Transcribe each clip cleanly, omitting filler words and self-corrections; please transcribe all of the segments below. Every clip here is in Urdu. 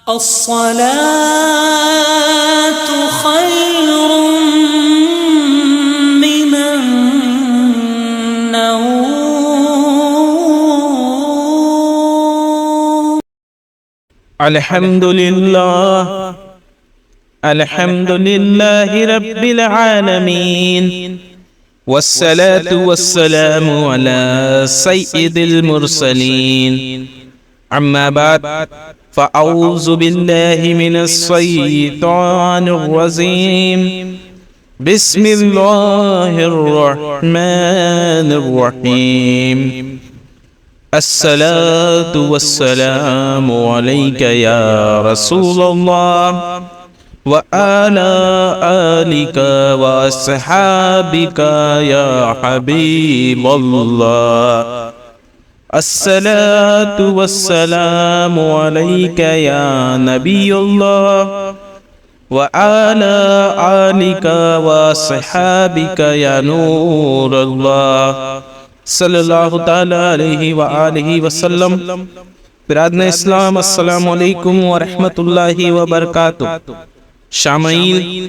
الصلاة خير من النوم. الحمد لله رب العالمين، والصلاة والسلام على سيد المرسلين. أما بعد، فأعوذ بالله من الشيطان الرجيم. بسم الله الرحمن الرحيم. الصلاة والسلام عليك يا رسول الله وعلى آلك وأصحابك يا حبيب الله. الصلاة والسلام عليك يا نبي الله وعلى آلك وصحابك يا نور الله صلی اللہ تعالی علیہ وآلہ وسلم. برادران اسلام، السلام علیکم ورحمۃ اللہ وبرکاتہ. شامعین،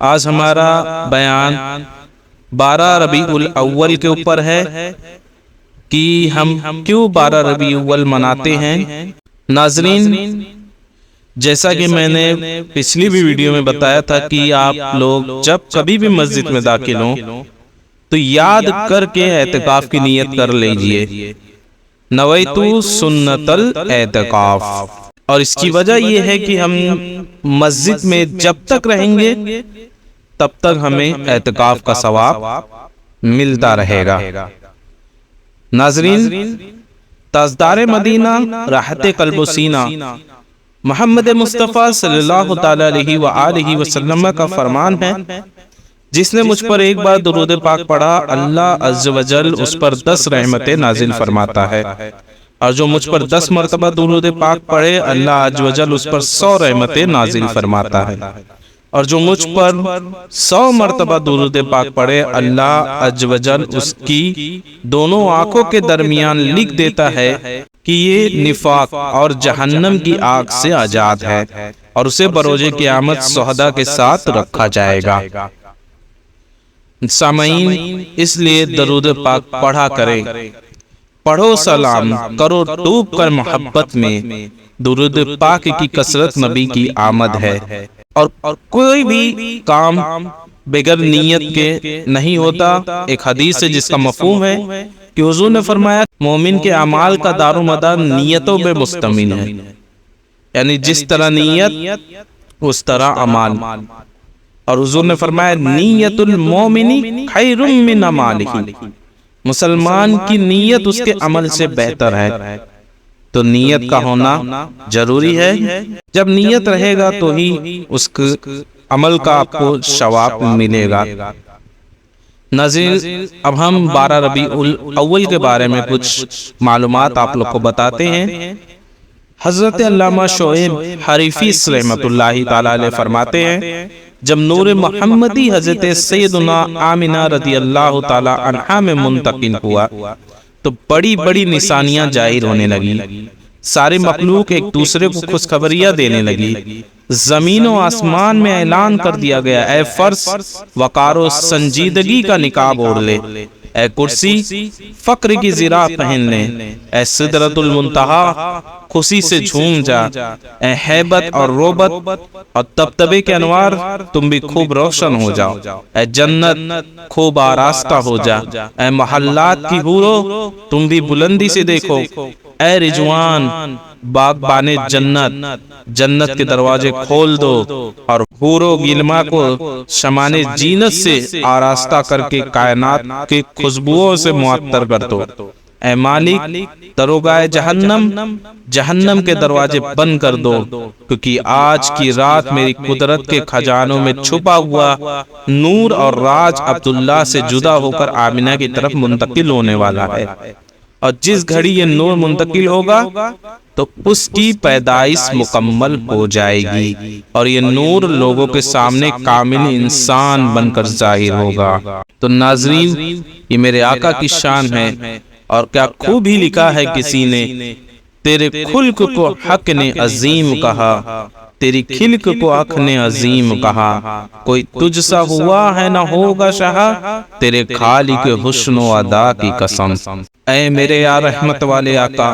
آج ہمارا بیان 12 ربیع الاول کے اوپر ہے کہ ہم کیوں 12 ربیع الاول مناتے ہیں. ناظرین، جیسا کہ میں نے پچھلی بھی ویڈیو میں بتایا تھا کہ آپ لوگ جب کبھی بھی مسجد میں داخل ہوں تو یاد کر کے اعتکاف کی نیت کر لیجئے. نویتو سنت الاعتکاف. اور اس کی وجہ یہ ہے کہ ہم مسجد میں جب تک رہیں گے تب تک ہمیں اعتکاف کا ثواب ملتا رہے گا. ناظرین، تاجدار مدینہ، راحت قلب و سینہ محمد مصطفیٰ صلی اللہ تعالی علیہ وآلہ وسلم کا فرمان ہے، جس نے مجھ پر ایک بار درود پاک پڑھا، اللہ عز و جل اس پر 10 رحمتیں نازل فرماتا ہے. اور جو مجھ پر 10 مرتبہ درود پاک پڑھے، اللہ عز و جل اس پر 100 رحمتیں نازل فرماتا ہے. اور جو مجھ پر 100 مرتبہ درود پاک پڑھے، اللہ عز و جل اس کی دونوں آنکھوں کے درمیان لکھ دیتا ہے کہ یہ نفاق اور جہنم کی آگ سے آزاد ہے، اور اسے بروز قیامت شہداء کے ساتھ رکھا جائے گا. سامعین، اس لیے درود پاک پڑھا کریں. پڑھو سلام، کرو ڈوب کر محبت میں. درود پاک کی کثرت نبی کی آمد ہے، اور کوئی بھی کام بغیر نیت کے نہیں ہوتا. ایک حدیث ہے جس کا مفہوم ہے کہ حضور نے فرمایا مومن کے اعمال کا دار و مدار نیتوں پہ مشتمل ہے، یعنی جس طرح نیت اس طرح اعمال. اور حضور نے فرمایا نیت المومن خیر من عملہ، مسلمان کی نیت اس کے عمل سے بہتر ہے. تو نیت کا ہونا ضروری ہے. جب نیت رہے گا تو ہی اس عمل کا آپ کو ثواب ملے گا. ناظرین، اب ہم 12 ربیع الاول کے بارے میں کچھ معلومات آپ لوگ کو بتاتے ہیں. حضرت علامہ شعیب حریفی رحمۃ اللہ تعالی علیہ فرماتے ہیں، جب نور محمدی حضرت سیدنا آمنہ رضی اللہ تعالی عنہا میں منتقل ہوا تو بڑی بڑی نشانیاں ظاہر ہونے لگی. سارے مخلوق ایک دوسرے کو خوشخبریاں دینے لگی. زمین و آسمان میں اعلان کر دیا گیا، اے فرش وقار و سنجیدگی کا نقاب اوڑھ لے، اے کرسی فقر کی زرہ پہن لے، اے سدرۃ المنتہا خوشی سے جھوم جا، اے ہیبت اور روبت اور طبطبے کے انوار تم بھی خوب روشن ہو جاؤ، اے جنت خوب آراستہ ہو جا، اے محلات کی حورو تم بھی بلندی سے دیکھو، اے رجوان باغبان جنت جنت کے دروازے کھول دو اور حورو گلما کو شمان جینت سے آراستہ کر کے کائنات کے خوشبوؤں سے معطر کر دو. اے مالک دروگائے جہنم کے دروازے بند کر دو، کیونکہ آج کی رات میری قدرت کے خزانوں میں چھپا ہوا نور اور راج عبداللہ سے جدا ہو کر آمنہ کی طرف منتقل ہونے والا ہے. اور جس گھڑی یہ نور منتقل ہوگا تو اس کی پیدائش مکمل ہو جائے گی، اور یہ نور لوگوں کے سامنے کامل انسان بن کر ظاہر ہوگا. تو ناظرین، یہ میرے آقا کی شان ہے، اور کیا خوب ہی لکھا ہے کسی نے تیرے خلق کو حق نے عظیم کہا، تیری خلق کو حق نے عظیم کہا، کوئی تجھ سا ہوا ہے نہ ہوگا شہا، تیرے خالق حسن و ادا کی قسم۔ اے میرے یا رحمت والے آقا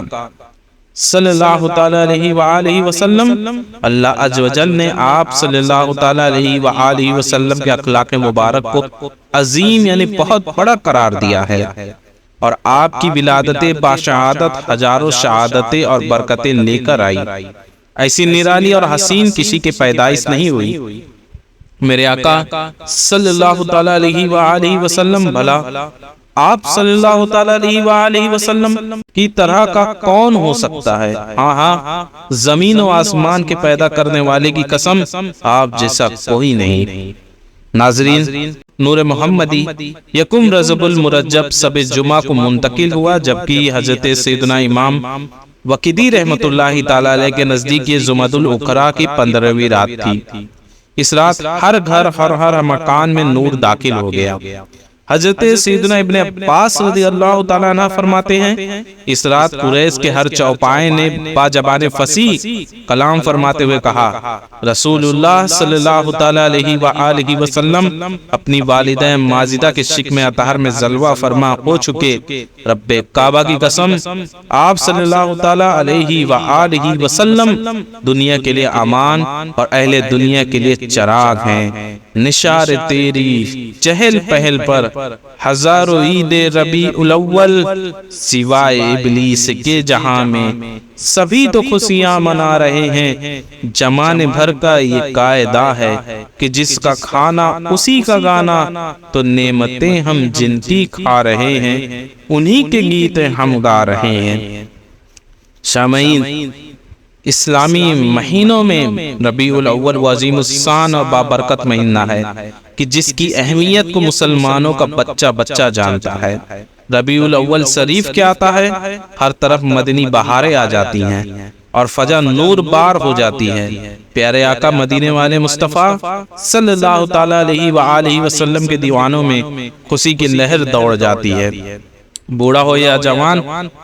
صلی اللہ تعالیٰ علیہ وآلہ وسلم، اللہ عز و جل نے آپ صلی اللہ تعالیٰ علیہ وآلہ وسلم کے اخلاق مبارک کو عظیم یعنی بہت بڑا قرار دیا ہے، اور آپ کی ولادت باشہادت ہزاروں شہادتیں اور برکتیں لے کر آئی۔ ایسی نرالی اور حسین کسی کی پیدائش نہیں ہوئی۔ میرے آقا صلی اللہ تعالیٰ علیہ وآلہ وسلم، بھلا آپ صلی اللہ تعالیٰ علیہ وآلہ وسلم کی طرح کا کون ہو سکتا ہے؟ ہاں زمین و آسمان کے پیدا کرنے والے کی قسم، آپ جیسا کوئی نہیں۔ ناظرین، نور محمدی یکم رجب المرجب شب جمعہ کو منتقل ہوا، جبکہ حضرت سیدنا امام وقیدی رحمت اللہ تعالیٰ علیہ کے نزدیک یہ جمعۃ الاخری کی 15ویں رات تھی۔ اس رات ہر گھر ہر مکان میں نور داخل ہو گیا۔ حضرت سیدنا ابن عباس رضی اللہ تعالیٰ عنہ فرماتے ہیں، اس رات قریش کے ہر چوپائے نے با زبان فصیح کلام فرماتے ہوئے کہا، رسول اللہ صلی اللہ تعالیٰ علیہ وآلہ وسلم اپنی والدہ ماجدہ کے شکم اطہر میں جلوہ فرما ہو چکے، رب کعبہ کی قسم، آپ صلی اللہ تعالیٰ علیہ وآلہ وسلم دنیا کے لیے امان اور اہل دنیا کے لیے چراغ ہیں۔ نشار تیری چہل پہل پر ہزاروں عید ربیع الاول، سوائے ابلیس کے جہاں میں سبھی تو خوشیاں منا رہے ہیں۔ زمانے بھر کا یہ قاعدہ ہے کہ جس کا کھانا اسی کا گانا، تو نعمتیں ہم جن کی کھا رہے ہیں انہی کے گیت ہم گا رہے ہیں۔ سامعین، اسلامی مہینوں میں ربیع الاول وہ عظیم الشان اور بابرکت مہینہ ہے کہ جس کی اہمیت کو مسلمانوں کا بچہ بچہ جانتا ہے۔ ربیع الاول شریف کیا آتا ہے، ہر طرف مدنی بہاریں آ جاتی ہیں اور فضا نور بار ہو جاتی ہے۔ پیارے آقا مدینے والے مصطفیٰ صلی اللہ تعالیٰ علیہ وآلہ وسلم کے دیوانوں میں خوشی کی لہر دوڑ جاتی ہے۔ بوڑھا ہو یا جوان،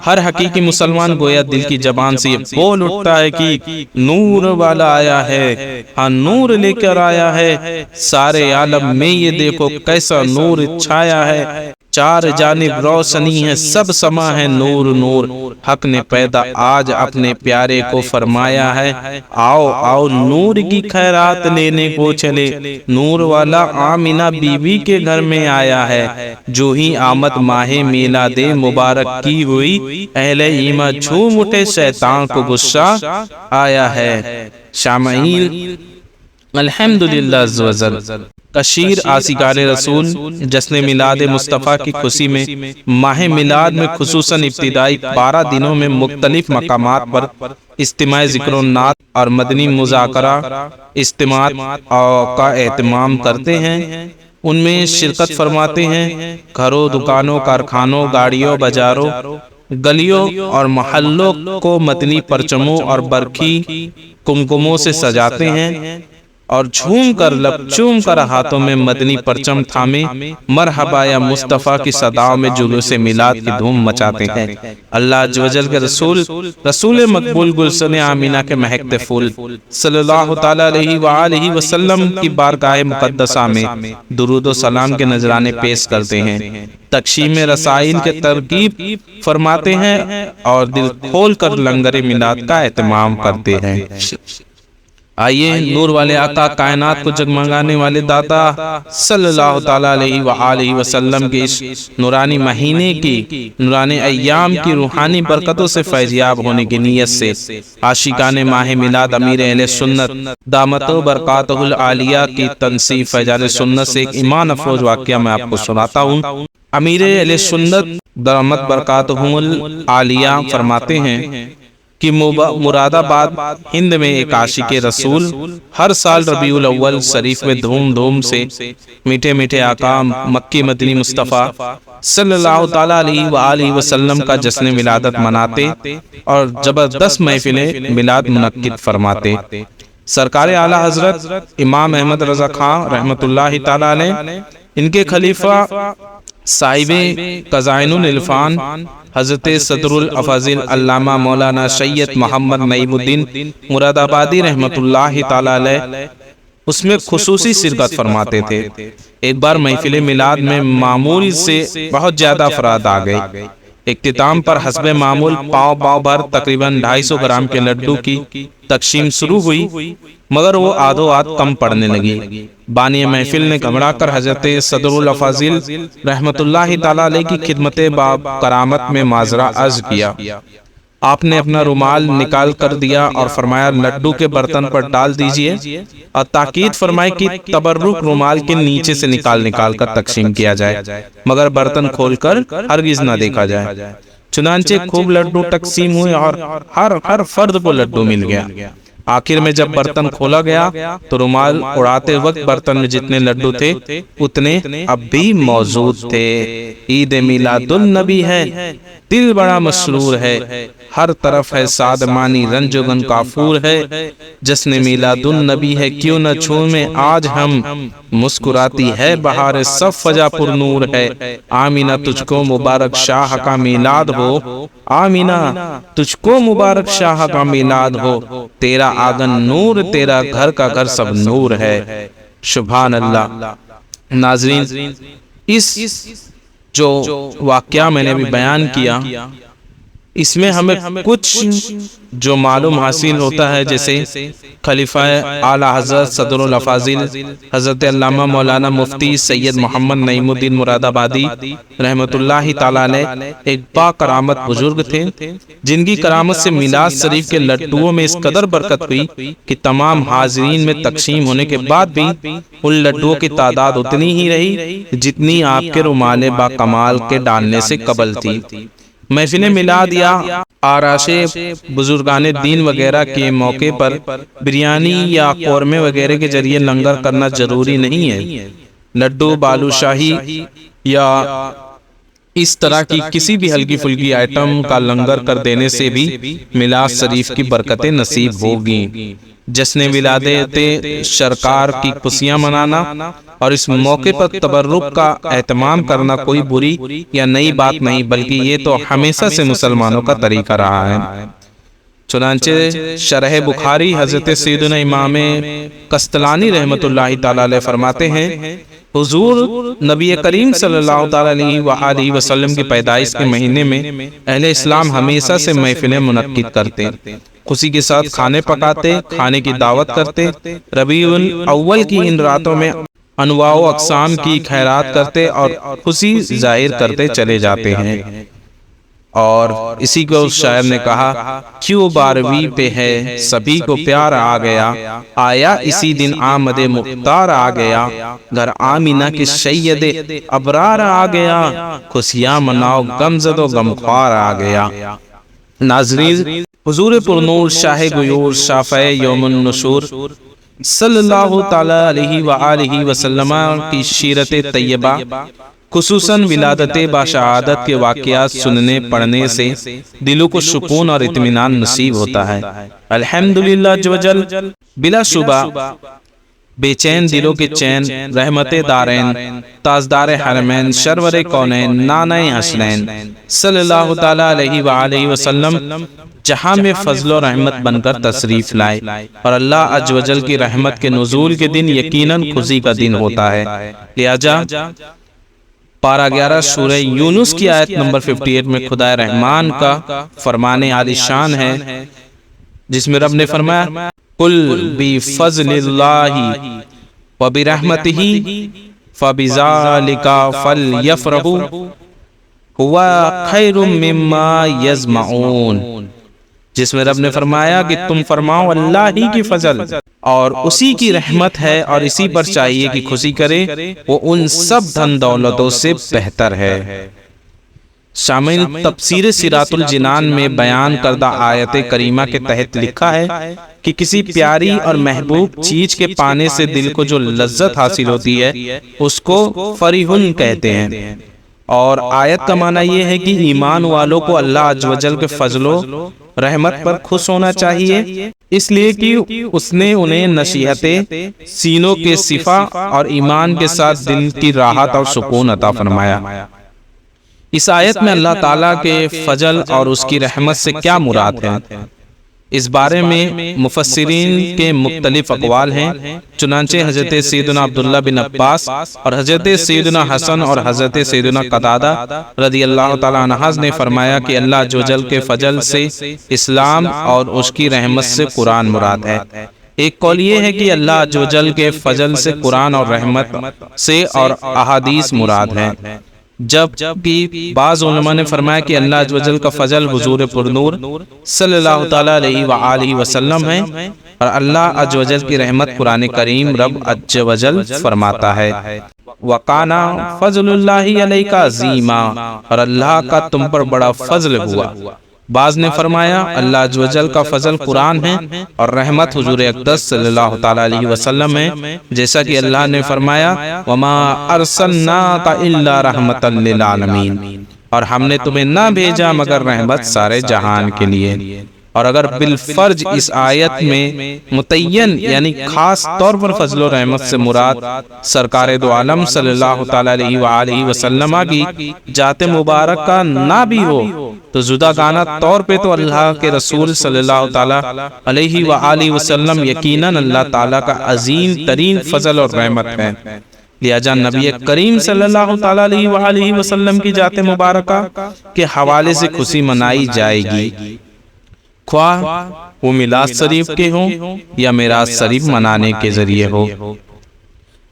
ہر حقیقی مسلمان گویا دل کی زبان سے یہ بول اٹھتا ہے کہ نور والا آیا ہے، ہاں نور لے کر آیا ہے، سارے عالم میں یہ دیکھو کیسا نور چھایا ہے، چار جانب روشنی ہے، سب سما ہے نور نور، حق نے پیدا آج اپنے پیارے کو فرمایا ہے، آؤ آؤ نور کی خیرات لینے کو چلے، نور والا آمنہ بی بی کے گھر میں آیا ہے، جو ہی آمد ماہ میلاد مبارک کی ہوئی، اہل ایمان جھوم اٹھے، شیطان کو غصہ آیا ہے۔ سامعین، الحمدللہ عز و جل کثیر عاشقان رسول جشن میلاد مصطفیٰ کی خوشی میں ماہ میلاد میں خصوصاً ابتدائی 12 دنوں میں مختلف مقامات پر اجتماع ذکر و نعت اور مدنی مذاکرہ اجتماعات کا اہتمام کرتے ہیں، ان میں شرکت فرماتے ہیں، گھروں، دکانوں، کارخانوں، گاڑیوں، بازاروں، گلیوں اور محلوں کو مدنی پرچموں اور برقی کمکموں سے سجاتے ہیں اور جھوم کر لب چوم کر ہاتھوں میں مدنی پرچم تھامے مرحبا یا مصطفیٰ کی صداؤں میں جلوس میلاد کی دھوم مچاتے ہیں۔ اللہ عز و جل کے رسول مقبول گلشن آمینہ کے مہکتے پھول صلی اللہ تعالیٰ علیہ وآلہ وسلم کی بارگاہ مقدسہ میں درود و سلام کے نذرانے پیش کرتے ہیں، تقسیم رسائل کے ترغیب فرماتے ہیں اور دل کھول کر لنگر میلاد کا اہتمام کرتے ہیں۔ آئیے نور والے آقا کائنات کو جگمگانے والے داتا صلی اللہ تعالیٰ علیہ وآلہ وسلم کے اس نورانی مہینے کی نورانی ایام کی روحانی برکتوں سے فیضیاب ہونے کی نیت سے عاشقان ماہ میلاد امیر اہل سنت دامت و برکاتہ العالیہ کی تنصیب فیضان سنت سے ایک ایمان افروز واقعہ میں آپ کو سناتا ہوں۔ امیر اہل سنت دامت برکاتہ العالیہ فرماتے ہیں کہ مراد آباد ہند میں ایک عاشق رسول ہر سال ربیع الاول شریف میں دھوم دھوم سے میٹھے میٹھے آقا مکی مدنی مصطفیٰ صلی اللہ تعالیٰ علیہ وآلہ وسلم کا جشن ولادت مناتے اور زبردست محفلیں میلاد منعقد فرماتے۔ سرکار اعلیٰ حضرت امام احمد رضا خان رحمت اللہ تعالیٰ علیہ، ان کے خلیفہ صاحب خزائن العرفان حضرت صدر الافاضل علامہ مولانا سید محمد نعیم الدین مراد آبادی رحمۃ اللہ تعالی علیہ اس میں خصوصی شرکت فرماتے تھے۔ ایک بار محفل میلاد میں معمول سے بہت زیادہ افراد آ گئے۔ اختتام پر حسب معمول پاؤ بھر تقریباً 250 گرام کے لڈو کی تقسیم شروع ہوئی، مگر وہ آدھو آدھ کم پڑنے لگی۔ بانی محفل نے گھبرا کر حضرت صدر الافاضل رحمۃ اللہ تعالی علیہ کی خدمت باب کرامت میں معذرہ عرض کیا۔ آپ نے اپنا رومال نکال کر دیا اور فرمایا لڈو کے برتن پر ڈال دیجئے، اور تاکید فرمائی کہ تبرک رومال کے نیچے سے نکال کر تقسیم کیا جائے، مگر برتن کھول کر ہرگز نہ دیکھا جائے۔ چنانچہ خوب لڈو تقسیم ہوئے اور ہر فرد کو لڈو مل گیا۔ آخر میں جب برتن کھولا گیا تو رومال اڑاتے وقت برتن میں جتنے لڈو تھے اتنے اب بھی موجود تھے۔ عید میلاد النبی ہے، دل بڑا مسرور ہے، ہر طرف ہے سادمانی رنج و غم کافور ہے، جشن میلاد النبی ہے کیوں نہ چھومیں آج ہم، مسکراتی ہے بہار سب فجا پر نور ہے، آمینہ تجھ کو مبارک شاہ کا میلاد ہو، آمینہ تجھ کو مبارک شاہ کا میلاد ہو، تیرا آنگن نور تیرا گھر کا گھر سب نور ہے۔ سبحان اللہ۔ ناظرین، اس جو واقعہ میں نے بھی بیان کیا اس میں ہمیں کچھ جو معلوم حاصل ہوتا ہے، جیسے خلیفہ اعلی حضرت صدر الافاضل حضرت علامہ مولانا مفتی سید محمد نعیم الدین مراد آبادی رحمۃ اللہ تعالی علیہ ایک با کرامت بزرگ تھے، جن کی کرامت سے میلاد شریف کے لڈوؤں میں اس قدر برکت ہوئی کہ تمام حاضرین میں تقسیم ہونے کے بعد بھی ان لڈوؤں کی تعداد اتنی ہی رہی جتنی آپ کے رومال با کمال کے ڈالنے سے قبل تھی۔ محفل میلاد یا آراش بزرگان دین وغیرہ کے موقع پر بریانی یا قورمے وغیرہ کے ذریعے لنگر کرنا ضروری نہیں ہے۔ لڈو، بالو شاہی یا اس طرح کی کسی بھی ہلکی پھلکی آئٹم کا لنگر کر دینے سے بھی میلاد شریف کی برکتیں نصیب ہوگی۔ جشن ولادت سرکار کی خوشیاں منانا اور اس موقع پر تبرک کا اہتمام کرنا کوئی بری یا نئی بات نہیں، بلکہ یہ تو ہمیشہ سے مسلمانوں کا طریقہ رہا ہے۔ چنانچہ شرح بخاری حضرت سیدنا امام قسطلانی رحمۃ اللہ تعالی علیہ فرماتے ہیں، حضور نبی کریم صلی اللہ تعالی علیہ وآلہ وسلم کی پیدائش کے مہینے میں اہل اسلام ہمیشہ سے محفلیں منعقد کرتے، خوشی کے ساتھ کھانے پکاتے، کھانے کی دعوت کرتے، ربیع الاول کی ان راتوں میں انواع و اقسام کی خیرات کرتے اور خوشی ظاہر کرتے چلے جاتے ہیں۔ اور اسی کو اس شاعر نے کہا، کیوں 12ویں پہ ہے سبھی کو پیار آ گیا، آیا اسی دن آمد مختار آ گیا، گھر آمینہ کے سید ابرار آ گیا، خوشیاں مناؤ غمزد و غمخوار آ گیا۔ ناظرین، حضور پرنور شاہ غیور شافع یوم النشور صلی اللہ تعالی علیہ وآلہ وسلم کی سیرت طیبہ، خصوصاً ولادت باشہادت کے واقعات سننے پڑھنے سے دلوں کو سکون اور اطمینان نصیب ہوتا ہے۔ الحمدللہ عز و جل، بلا شبہ بے چین دلوں کے چین، رحمت دارین، تاجدار حرمین، سرور کونین، نانہ حسنین صلی اللہ تعالی علیہ وآلہ وسلم جہاں میں فضل و رحمت بن کر تشریف لائے، اور اللہ عز و جل کی رحمت کے نزول کے دن یقیناً خوشی کا دن ہوتا ہے۔ لہذا پارہ 11 سورہ یونس کی آیت نمبر 58 میں خدا رحمان کا فرمان عالی شان ہے، جس میں رب نے فرمایا، قل بفضل اللہ وبرحمتہ فبذالک فلیفرحوا هو خیر مما یجمعون، جس میں رب نے فرمایا کہ تم فرماؤ اللہ ہی کی فضل اور اسی کی رحمت ہے، اور اسی پر چاہیے کہ خوشی کرے، وہ ان سب دھن دولتوں سے بہتر ہے۔ شامل تفسیر صراط الجنان میں بیان کردہ آیت کریمہ کے تحت لکھا ہے کہ کسی پیاری اور محبوب چیز کے پانے سے دل کو جو لذت حاصل ہوتی ہے اس کو فریحن کہتے ہیں، اور آیت کا معنی یہ ہے کہ ایمان والوں کو اللہ عز و جل کے فضل و رحمت پر خوش ہونا چاہیے، اس لیے کہ اس نے انہیں نصیحتیں، سینوں کے صفا اور ایمان کے ساتھ دل کی راحت اور سکون عطا فرمایا۔ اس آیت میں اللہ تعالیٰ کے فضل اور اس کی رحمت سے کیا مراد ہے؟ اس بارے میں مفسرین کے مختلف اقوال ہیں۔ چنانچہ حضرت سیدنا عبداللہ بن عباس اور حضرت سیدنا حسن اور حضرت سیدنا قتادہ رضی اللہ تعالیٰ عنہ نے فرمایا کہ اللہ عز و جل کے فضل سے اسلام اور اس کی رحمت سے قرآن مراد ہے۔ ایک قول یہ ہے کہ اللہ عز و جل کے فضل سے قرآن اور رحمت سے اور احادیث مراد ہے، جب کہ بعض علماء نے فرمایا کہ اللہ عز و جل کا فضل حضور پرنور صلی اللہ تعالیٰ علیہ وآلہ وسلم ہے، اور اللہ عز و جل کی رحمت قرآن کریم رب عز و جل فرماتا ہے وَقَانَ فَضْلُ اللَّهِ عَلَيْكَ عَظِيمًا، اور اللہ کا تم پر بڑا فضل ہوا۔ بعض نے فرمایا اللہ عز و جل کا فضل قرآن ہے اور رحمت حضور اقدس صلی اللہ تعالیٰ علیہ وسلم ہے، جیسا کہ اللہ نے فرمایا وَمَا أَرْسَلْنَاكَ إِلَّا رَحْمَةً لِّلْعَالَمِينَ، اور ہم نے تمہیں نہ بھیجا مگر رحمت سارے جہان کے لیے۔ اور اگر بالفرج اس آیت میں متعین یعنی خاص طور پر فضل و رحمت سے مراد سرکار دو عالم صلی اللہ تعالیٰ علیہ وآلہ وسلم کی ذات مبارکہ نہ بھی ہو تو جدا گانا طور پہ تو اللہ کے رسول صلی اللہ تعالیٰ علیہ وآلہ وسلم یقیناً اللہ تعالیٰ کا عظیم ترین فضل اور رحمت ہے، لہذا نبی کریم صلی اللہ تعالیٰ علیہ وآلہ وسلم کی ذات مبارکہ کے حوالے سے خوشی منائی جائے گی، خواہ وہ میلاد شریف کے ہوں یا میراث شریف منانے کے ذریعے ہو۔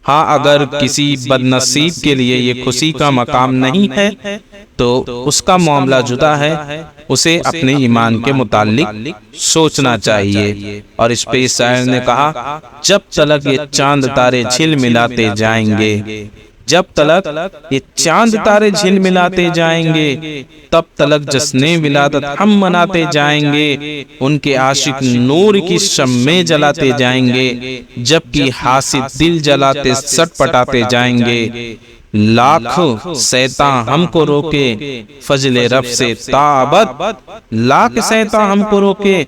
ہاں اگر کسی بد نصیب کے لیے یہ خوشی کا مقام نہیں ہے تو اس کا معاملہ جدا ہے، اسے اپنے ایمان کے متعلق سوچنا چاہیے۔ اور اس پہ شاعر نے کہا جب تلک یہ چاند تارے جھل ملاتے جائیں گے، جب تلک یہ چاند تارے جھل ملاتے جائیں گے، تب تلک جشن ولادت ہم مناتے جائیں گے، ان کے عاشق نور کی شمع جلاتے جائیں گے، جبکہ حاسد دل جلاتے سٹ پٹاتے جائیں گے، لاکھ شیطان ہم کو روکے فضل رب سے تابت، لاکھ شیطان ہم کو روکے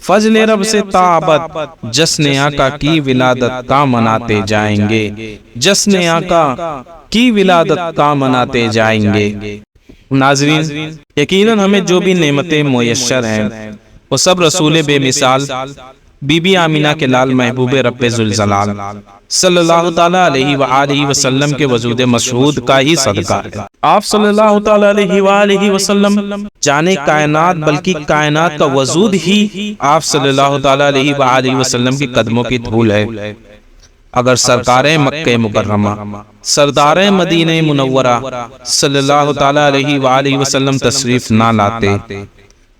فضل رب سے تابت، جشن آقا کی ولادت کا مناتے جائیں گے، جشن آقا کی ولادت کا مناتے جائیں گے۔ ناظرین، یقیناً ہمیں جو بھی نعمتیں میسر ہیں وہ سب رسول بے مثال بی بی آمینہ کے لال محبوب رب ذوالجلال صلی اللہ تعالیٰ علیہ وآلہ وسلم کے وجود مشہود کا ہی صدقہ ہے۔ آپ صلی اللہ تعالیٰ علیہ وآلہ وسلم جانے کائنات بلکہ کائنات کا وجود ہی آپ صلی اللہ تعالیٰ علیہ وآلہ وسلم کی قدموں کی دھول ہے۔ اگر سرکار مکہ مکرمہ سردار مدینہ منورہ صلی اللہ تعالیٰ علیہ وآلہ وسلم تشریف نہ لاتے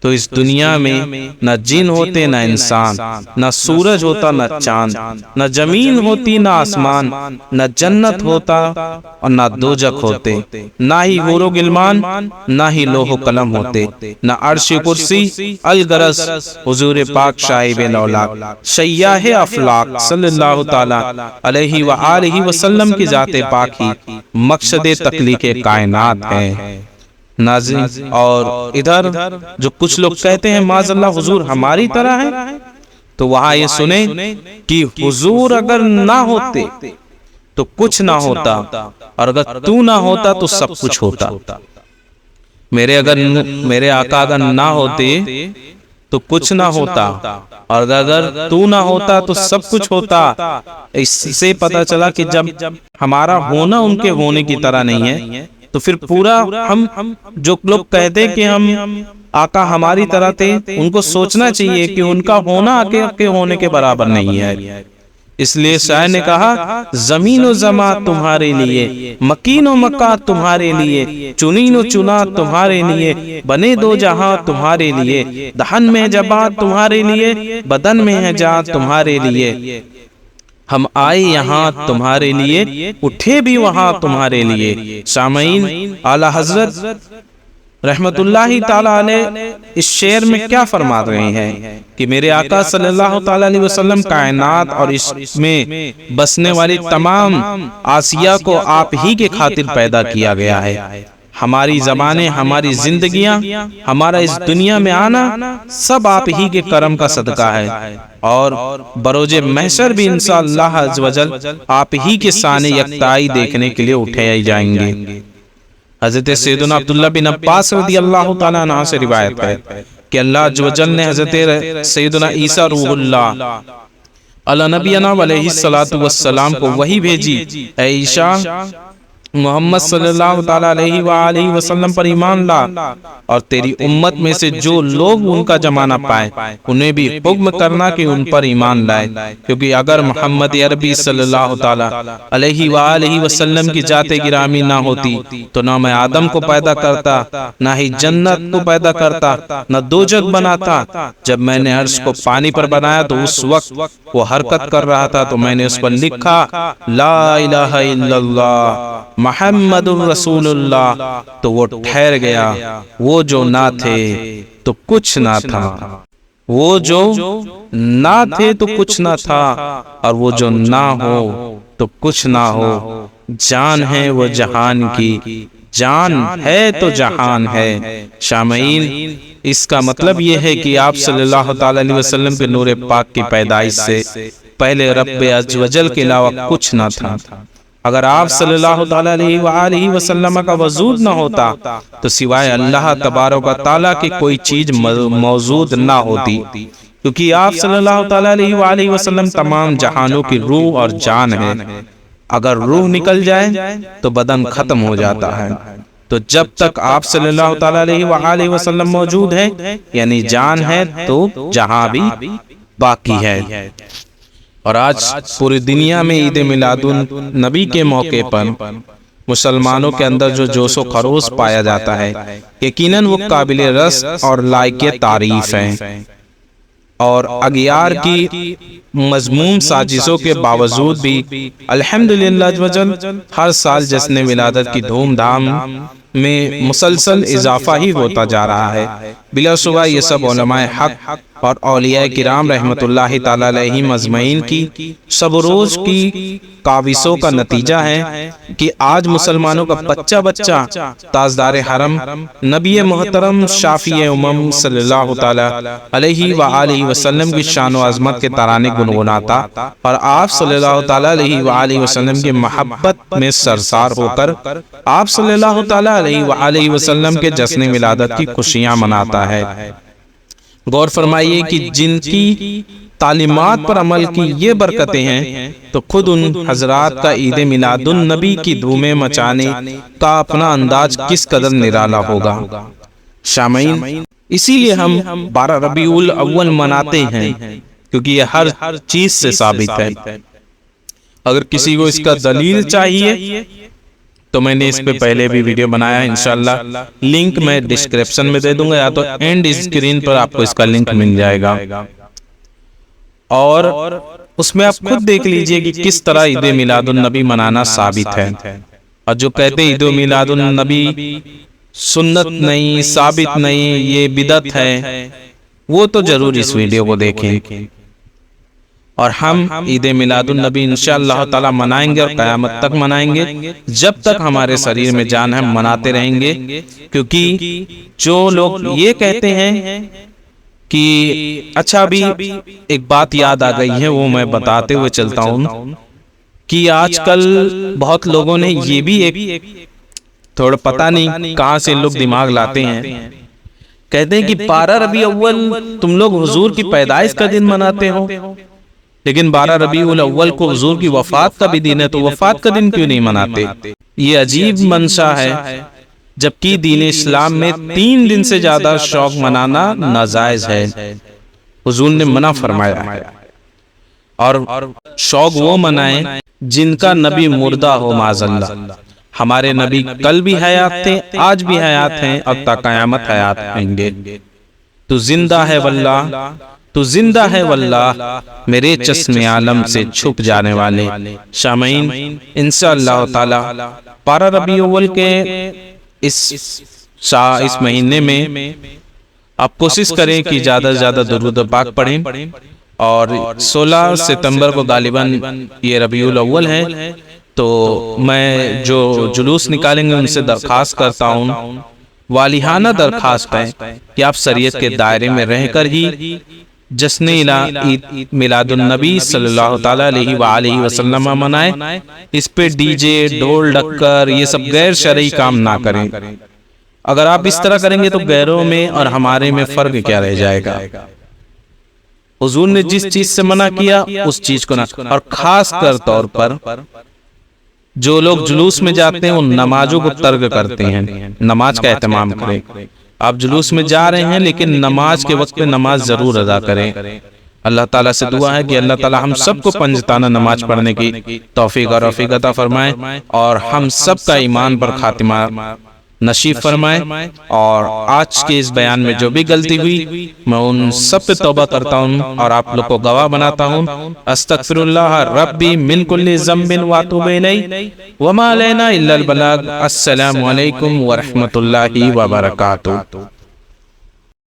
تو اس دنیا میں نہ جن ہوتے نہ انسان، نہ سورج ہوتا نہ چاند، نہ زمین ہوتی نہ آسمان، نہ جنت ہوتا اور نہ دوزخ ہوتے، نہ ہی حور و غلمان، نہ ہی لوح و قلم ہوتے، نہ عرش کرسی الغرض حضور پاک صاحب الاولاق سیاح افلاق صلی اللہ تعالی علیہ وآلہ وسلم کی ذات پاک ہی مقصد تخلیق کائنات ہے۔ ناظرین، اور ادھر جو کچھ لوگ کہتے ہیں معاذ اللہ حضور ہماری طرح ہے، تو وہاں یہ سنیں کہ حضور اگر نہ ہوتے تو کچھ نہ ہوتا، اور اگر تو نہ ہوتا تو سب کچھ ہوتا۔ میرے آقا اگر نہ ہوتے تو کچھ نہ ہوتا، اور اگر تو نہ ہوتا تو سب کچھ ہوتا۔ اس سے پتہ چلا کہ جب ہمارا ہونا ان کے ہونے کی طرح نہیں ہے تو پھر پورا ہم جو لوگ کہتے کہ ہم آقا ہماری طرح تھے، ان کو سوچنا چاہیے کہ ان کا ہونا آقا کے ہونے کے برابر نہیں ہے۔ اس لیے شاعر نے کہا زمین و زمان تمہارے لیے، مکین و مکہ تمہارے لیے، چنین و چنا تمہارے لیے، بنے دو جہاں تمہارے لیے، دہن میں جباں تمہارے لیے، بدن میں ہے جان تمہارے لیے، ہم آئے یہاں تمہارے لیے، اٹھے بھی وہاں تمہارے لیے۔ سامعین، اعلی حضرت رحمت اللہ تعالیٰ علیہ اس شعر میں کیا فرما رہے ہیں کہ میرے آقا صلی اللہ تعالیٰ علیہ وسلم کائنات اور اس میں بسنے والی تمام آسیہ کو آپ ہی کے خاطر پیدا کیا گیا ہے۔ ہماری زبانیں، ہماری زندگیاں، ہمارا اس دنیا میں آنا سب آپ ہی کے کرم کا صدقہ ہے، اور بروز محشر بھی انشاءاللہ عز و جل آپ ہی کے شان یکتائی دیکھنے کے لیے اٹھائے جائیں گے۔ حضرت سیدنا عبداللہ بن عباس رضی اللہ تعالیٰ عنہ سے روایت ہے کہ اللہ عز و جل نے حضرت سیدنا عیسیٰ روح اللہ علی نبینا علیہ السلام کو وحی بھیجی، اے عیسیٰ محمد صلی اللہ تعالیٰ علیہ وآلہ وسلم پر ایمان لا، اور تیری امت میں سے جو لوگ ان کا زمانہ پائے انہیں بھی حکم کرنا کہ ان پر ایمان لائے، کیونکہ اگر محمد عربی صلی اللہ تعالیٰ علیہ وآلہ وسلم کی ذات گرامی نہ ہوتی تو نہ میں آدم کو پیدا کرتا، نہ ہی جنت کو پیدا کرتا، نہ دوزخ بناتا۔ جب میں نے عرش کو پانی پر بنایا تو اس وقت وہ حرکت کر رہا تھا، تو میں نے اس پر لکھا لا الہ الا اللہ محمد الرسول اللہ، تو وہ ٹھہر گیا۔ وہ جو نہ تھے تو کچھ نہ تھا، وہ جو نہ تھے تو کچھ نہ تھا، اور وہ جو نہ ہو تو کچھ نہ ہو۔ جان ہے وہ جہان کی، جان ہے تو جہان ہے۔ شامعین، اس کا مطلب یہ ہے کہ آپ صلی اللہ تعالی علیہ وسلم کے نور پاک کی پیدائش سے پہلے رب عز و جل کے علاوہ کچھ نہ تھا۔ اگر آپ صلی اللہ تعالی علیہ وآلہ وسلم کا وجود نہ ہوتا تو سوائے اللہ تبارک و تعالیٰ کی کوئی چیز موجود نہ ہوتی، کیونکہ آپ صلی اللہ تعالی علیہ وآلہ وسلم تمام جہانوں کی روح اور جان ہے۔ اگر روح نکل جائے تو بدن ختم ہو جاتا ہے، تو جب تک آپ صلی اللہ تعالی علیہ وآلہ وسلم موجود ہے، یعنی جان ہے، تو جہاں بھی باقی ہے۔ اور آج پوری دنیا میں عید میلاد النبی کے موقع پر مسلمانوں کے اندر جو جوش و خروش پایا جاتا ہے، یقیناً وہ قابل رس اور لائق تعریف ہے، اور اغیار کی مذموم سازشوں کے باوجود بھی الحمدللہ عز و جل ہر سال جشن ولادت کی دھوم دھام میں مسلسل اضافہ ہی ہوتا جا رہا ہے۔ بلا شبہ یہ سب علماء حق اور اولیاء کرام رحمت اللہ تعالی علیہم اجمعین کی سب روز کی کاوشوں کا نتیجہ ہے کہ آج مسلمانوں کا بچہ تاجدار حرم نبی محترم شافی امم صلی اللہ تعالی علیہ وآلہ وسلم کی شان و عظمت کے ترانے گنگناتا، اور آپ صلی اللہ تعالی علیہ وآلہ وسلم کی محبت میں سرشار ہو کر آپ صلی اللہ تعالی علیہ وآلہ وسلم کے جشن ولادت کی خوشیاں مناتا ہے۔ غور فرمائیے کہ جن کی تعلیمات پر عمل کی یہ برکتیں ہیں، تو خود ان حضرات کا عید میلاد النبی کی دھومیں مچانے کا اپنا انداز کس قدر نرالا ہوگا۔ شامعین، اسی لیے ہم 12 ربیع الاول مناتے ہیں، کیونکہ یہ ہر چیز سے ثابت ہے۔ اگر کسی کو اس کا دلیل چاہیے تو میں نے اس پہ پہلے بھی ویڈیو بنایا ہے، انشاءاللہ لنک میں ڈسکرپشن میں دے دوں گا، یا تو اینڈ اسکرین پر آپ کو اس کا لنک مل جائے گا، اور اس میں آپ خود دیکھ لیجئے کہ کس طرح عید میلاد النبی منانا ثابت ہے۔ اور جو کہتے ہیں عید میلاد النبی سنت نہیں، ثابت نہیں، یہ بدعت ہے، وہ تو ضرور اس ویڈیو کو دیکھیں۔ اور ہم عید میلاد النبی انشاءاللہ تعالی منائیں گے، اور قیامت تک منائیں گے، جب تک ہمارے شریر میں جان ہے مناتے رہیں گے۔ کیونکہ جو لوگ یہ کہتے ہیں کہ اچھا، ابھی ایک بات یاد آ گئی ہے، وہ میں بتاتے ہوئے چلتا ہوں کہ آج کل بہت لوگوں نے یہ بھی ایک تھوڑا پتہ نہیں کہاں سے لوگ دماغ لاتے ہیں، کہتے ہیں کہ 12 ربیع اول تم لوگ حضور کی پیدائش کا دن مناتے ہو، لیکن 12 ربیع الاول کو حضور کی وفات کا بھی دن ہے، تو وفات کا دن کیوں نہیں مناتے؟ یہ عجیب منشا ہے، جبکہ دین اسلام میں 3 دن سے زیادہ شوق منانا ناجائز ہے، حضور نے منع فرمایا ہے۔ اور شوق وہ منائیں جن کا نبی مردہ ہو، معاذ اللہ۔ ہمارے نبی کل بھی حیات تھے، آج بھی حیات ہیں، اور تا قیامت حیات رہیں گے۔ تو زندہ ہے واللہ، تو زندہ ہے واللہ، میرے چشم عالم سے چھپ جانے والے۔ شامعین، انشاءاللہ تعالی 12 ربیع الاول کے اس مہینے میں آپ کوشش کریں کہ زیادہ سے زیادہ درود پاک پڑھیں، اور 16 ستمبر کو غالباً یہ ربیع الاول ہے، تو میں جو جلوس نکالیں گے ان سے درخواست کرتا ہوں، والیانہ درخواست ہے کہ آپ شریعت کے دائرے میں رہ کر ہی جشن عید میلاد النبی صلی اللہ تعالی علیہ وآلہ وسلم منائے. اس پہ ڈی جے، ڈھول ڈکر یہ سب غیر شرعی کام نہ کریں. اگر آپ اس طرح کریں گے تو غیروں میں اور ہمارے میں فرق کیا رہ جائے گا. حضور نے جس چیز سے منع کیا اس چیز کو نہ، اور خاص کر طور پر جو لوگ جلوس میں جاتے ہیں ان نمازوں کو ترک کرتے ہیں. نماز کا اہتمام کریں. آپ جلوس میں جا رہے ہیں لیکن نماز کے وقت پہ نماز ضرور ادا کریں. اللہ تعالیٰ سے دعا ہے کہ اللہ تعالیٰ ہم سب کو پنجتانہ نماز پڑھنے کی توفیق اور رفیق عطا فرمائے اور ہم سب کا ایمان پر خاتمہ نصیب فرمائے. اور آج کے اس بیان میں جو بھی غلطی ہوئی میں ان سب پہ توبہ کرتا ہوں اور آپ لوگ کو گواہ بناتا ہوں. استغفر اللہ ربی من کل ذنب واتوب الیہ وما علینا الا البلاغ. السلام علیکم ورحمۃ اللہ وبرکاتہ.